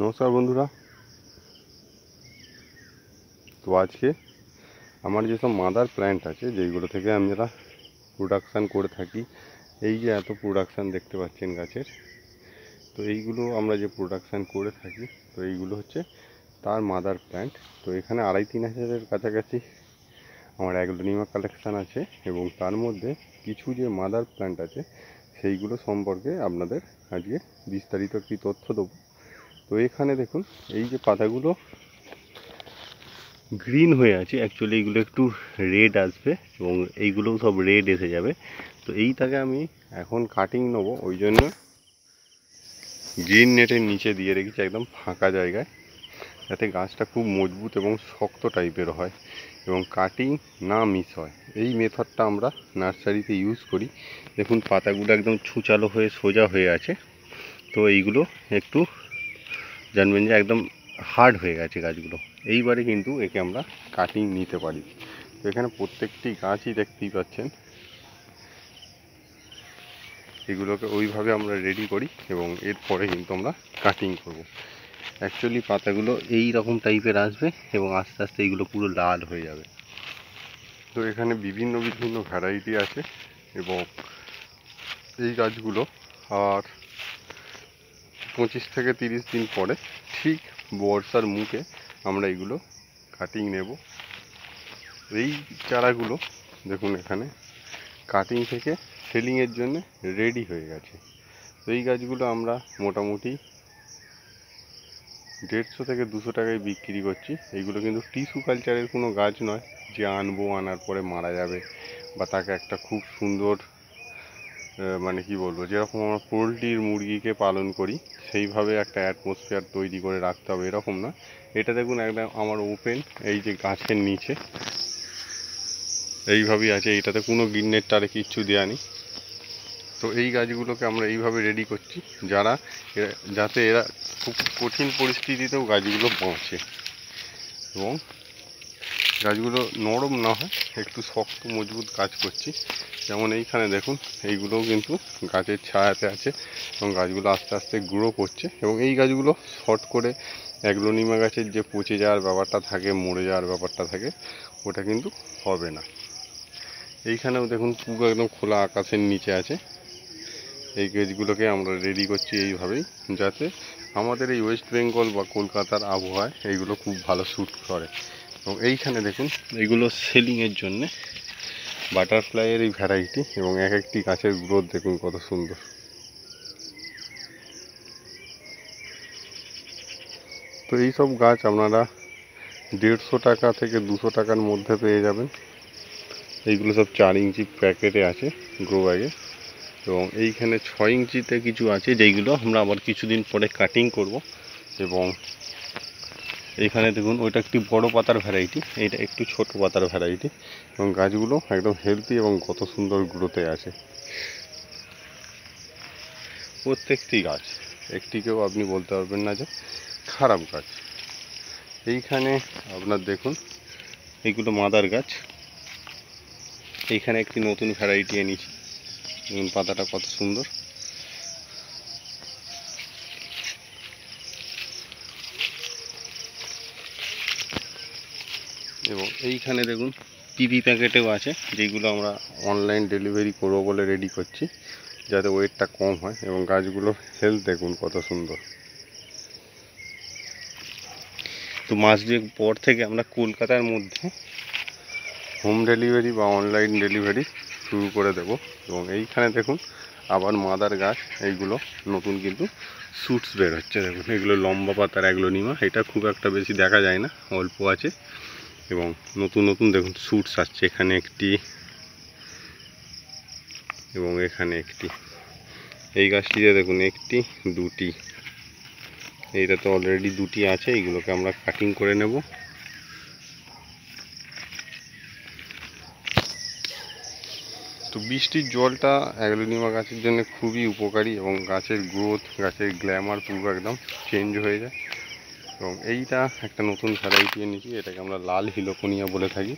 নমস্কার বন্ধুরা। তো আজকে আমার যেসব মাদার প্ল্যান্ট আছে যেইগুলো থেকে আমরা প্রোডাকশান করে থাকি, এই যে এত প্রোডাকশান দেখতে পাচ্ছেন গাছের, তো এইগুলো আমরা যে প্রোডাকশান করে থাকি, তো এইগুলো হচ্ছে তার মাদার প্ল্যান্ট। তো এখানে 2,5-3 হাজারের কাছাকাছি আমার অ্যাগ্লোনিমা কালেকশান আছে, এবং তার মধ্যে কিছু যে মাদার প্ল্যান্ট আছে সেইগুলো সম্পর্কে আপনাদের আজকে বিস্তারিত একটি তথ্য দেবো। তো এখানে দেখুন, এই যে পাতাগুলো গ্রিন হয়ে আছে, অ্যাকচুয়ালি এইগুলো একটু রেড আসবে এবং এইগুলোও সব রেড এসে যাবে। তো এইটাকে আমি এখন কাটিং নেবো, ওই জন্য গ্রিন নেটের নিচে দিয়ে রেখেছি একদম ফাঁকা জায়গায়, যাতে গাছটা খুব মজবুত এবং শক্ত টাইপের হয় এবং কাটিং না মিস হয়। এই মেথডটা আমরা নার্সারিতে ইউজ করি। দেখুন পাতাগুলো একদম ছুচালো হয়ে সোজা হয়ে আছে, তো এইগুলো একটু জানবেন যে একদম হার্ড হয়ে গেছে গাছগুলো। এইবারে কিন্তু একে আমরা কাটিং নিতে পারি। তো এখানে প্রত্যেকটি গাছই দেখতেই পাচ্ছেন, এগুলোকে ওইভাবে আমরা রেডি করি এবং এরপরে কিন্তু আমরা কাটিং করব। অ্যাকচুয়ালি পাতাগুলো এই রকম টাইপের আসবে এবং আস্তে আস্তে এইগুলো পুরো লাল হয়ে যাবে। তো এখানে বিভিন্ন বিভিন্ন ভ্যারাইটি আছে এবং এই গাছগুলো আর 25 থেকে 30 দিন পরে ঠিক বর্ষার মুখে আমরা এগুলো কাটিং নেব। এই চারাগুলো দেখুন এখানে কাটিং থেকে সেলিংয়ের জন্য রেডি হয়ে গেছে। তো এই গাছগুলো আমরা মোটামুটি 150 থেকে 200 টাকায় বিক্রি করছি। এইগুলো কিন্তু টিস্যু কালচারের কোনো গাছ নয় যে আনার পরে মারা যাবে, বা তাকে একটা খুব সুন্দর মানে কি বলবো, যেরকম আমরা পোলট্রির মুরগিকে পালন করি সেইভাবে একটা অ্যাটমসফিয়ার তৈরি করে রাখতে হবে, এরকম না। এটা দেখুন একদম আমার ওপেন, এই যে গাছের নিচে এইভাবেই আছে, এইটাতে কোনো গিন্নের টারে কিচ্ছু দেওয়া নেই। তো এই গাছগুলোকে আমরা এইভাবে রেডি করছি যাতে এরা খুব কঠিন পরিস্থিতিতেও গাছগুলো বাঁচে এবং গাছগুলো নরম না হয়, একটু শক্ত মজবুত গাছ করছি। যেমন এইখানে দেখুন, এইগুলোও কিন্তু গাছের ছায়াতে আছে এবং গাছগুলো আস্তে আস্তে গ্রো করছে। এবং এই গাছগুলো শর্ট করে অ্যাগ্লোনিমা গাছের যে পচে যাওয়ার ব্যাপারটা থাকে, মরে যাওয়ার ব্যাপারটা থাকে, ওটা কিন্তু হবে না। এইখানেও দেখুন পুরো একদম খোলা আকাশের নিচে আছে। এই গাছগুলোকে আমরা রেডি করছি এইভাবেই, যাতে আমাদের এই ওয়েস্ট বেঙ্গল বা কলকাতার আবহাওয়ায় এইগুলো খুব ভালো শ্যুট করে। এবং এইখানে দেখুন, এইগুলো সেলিংয়ের জন্যে বাটারফ্লাইয়ের এই ভ্যারাইটি, এবং এক একটি গাছের গ্রোথ দেখুন কত সুন্দর। তো এইসব গাছ আপনারা 150 টাকা থেকে 200 টাকার মধ্যে পেয়ে যাবেন। এইগুলো সব 4 ইঞ্চি প্যাকেটে আছে গ্রো ব্যাগে, এবং এইখানে 6 ইঞ্চিতে কিছু আছে যেইগুলো আমরা আবার কিছুদিন পরে কাটিং করব। এবং এইখানে দেখুন, ওইটা একটি বড় পাতার ভ্যারাইটি, এইটা একটু ছোট পাতার ভ্যারাইটি, এবং গাছগুলো একদম হেলদি এবং কত সুন্দর গ্রোথে আছে প্রত্যেকটি গাছ। একটিকেও আপনি বলতে পারবেন না যে খারাপ গাছ। এইখানে আপনার দেখুন, এইগুলো মাদার গাছ। এইখানে একটি নতুন ভ্যারাইটি এনেছি, দেখুন পাতাটা কত সুন্দর। এবং এইখানে দেখুন পিপি প্যাকেটেও আছে, যেগুলো আমরা অনলাইন ডেলিভারি করবো বলে রেডি করছি, যাতে ওয়েটটা কম হয়। এবং গাছগুলোর হেলথ দেখুন কত সুন্দর। তো মাস দুয়েক পর থেকে আমরা কলকাতার মধ্যে হোম ডেলিভারি বা অনলাইন ডেলিভারি শুরু করে দেব। এবং এইখানে দেখুন আবার মাদার গাছ, এইগুলো নতুন কিন্তু শ্যুটস বের হচ্ছে। দেখুন এগুলো লম্বা পাতার অ্যাগ্লোনিমা, এটা খুব একটা বেশি দেখা যায় না, অল্প আছে। এবং নতুন নতুন দেখুন শ্যুটস আসছে, এখানে একটি এবং এখানে একটি। এই গাছটিতে দেখুন একটি, দুটি, এইটা তো অলরেডি দুটি আছে। এইগুলোকে আমরা কাটিং করে নেব। তো বৃষ্টির জলটা অ্যাগ্লোনিমা গাছের জন্য খুবই উপকারী, এবং গাছের গ্রোথ, গাছের গ্ল্যামার পুরো একদম চেঞ্জ হয়ে যায়। এবং এইটা একটা নতুন ভ্যারাইটি এনেছি, এটাকে আমরা লাল হিলোকোনিয়া বলে থাকি।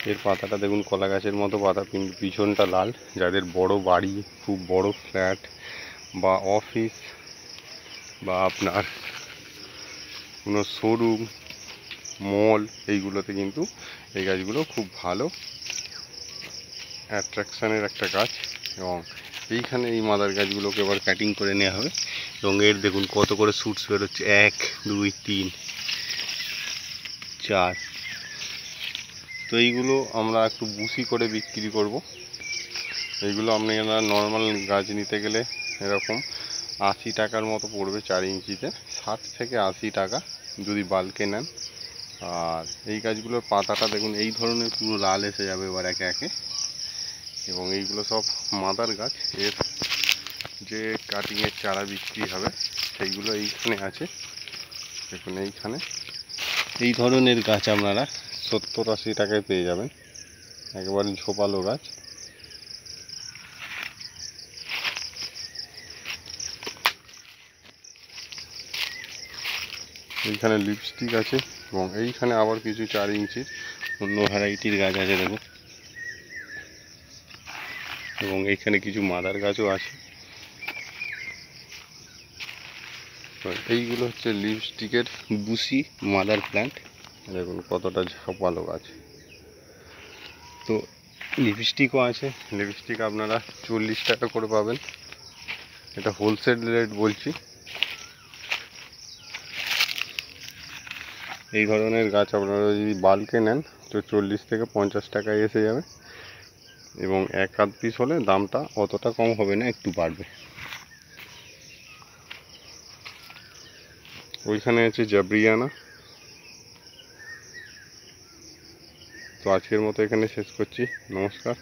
এর পাতাটা দেখুন কলা গাছের মতো পাতা, কিন্তু পিছনটা লাল। যাদের বড় বাড়ি, খুব বড় ফ্ল্যাট বা অফিস বা আপনার কোনো শোরুম, মল, এইগুলোতে কিন্তু এই গাছগুলো খুব ভালো অ্যাট্রাকশানের একটা গাছ। এবং এইখানে এই মাদার গাছগুলোকে এবার কাটিং করে নেওয়া হবে এবং এর দেখুন কত করে শুটস বেরোচ্ছে, 1 2 3 4। তো এইগুলো আমরা একটু বুসি করে বিক্রি করব। এইগুলো আপনারা নর্মাল গাছ নিতে গেলে এরকম 80 টাকার মতো পড়বে 4 ইঞ্চিতে, 60 থেকে 80 টাকা যদি বাল্কে নেন। আর এই গাছগুলোর পাতাটা দেখুন এই ধরনের পুরো লাল এসে যাবে এবার একে একে। এবং এইগুলো সব মাদার গাছ, এর যে কাটিংয়ের চারা বিক্রি হবে সেইগুলো এইখানে আছে। দেখুন এইখানে এই ধরনের গাছ আপনারা 70-80 টাকায় পেয়ে যাবেন, একেবারে ঝোপালো গাছ। এইখানে লিপস্টিক আছে এবং এইখানে আবার কিছু 4 ইঞ্চির অন্য ভ্যারাইটির গাছ আছে দেখুন। এবং এইখানে কিছু মাদার গাছও আছে। এইগুলো হচ্ছে লিপস্টিকের বুসি মাদার প্ল্যান্ট। দেখুন কতটা ঝাপালো গাছ। তো লিপস্টিকও আছে, লিপস্টিক আপনারা 40 টাকা করে পাবেন, এটা হোলসেল রেট বলছি। এই ধরনের গাছ আপনারা যদি বাল্কে নেন তো 40 থেকে 50 টাকায় এসে যাবে। এবং 1-8 পিস হলে দামটা অতটা কম হবে না, একটু বাড়বে। ওইখানে আছে জাবরিয়ানা। তো আজকের মতো এখানে শেষ করছি, নমস্কার।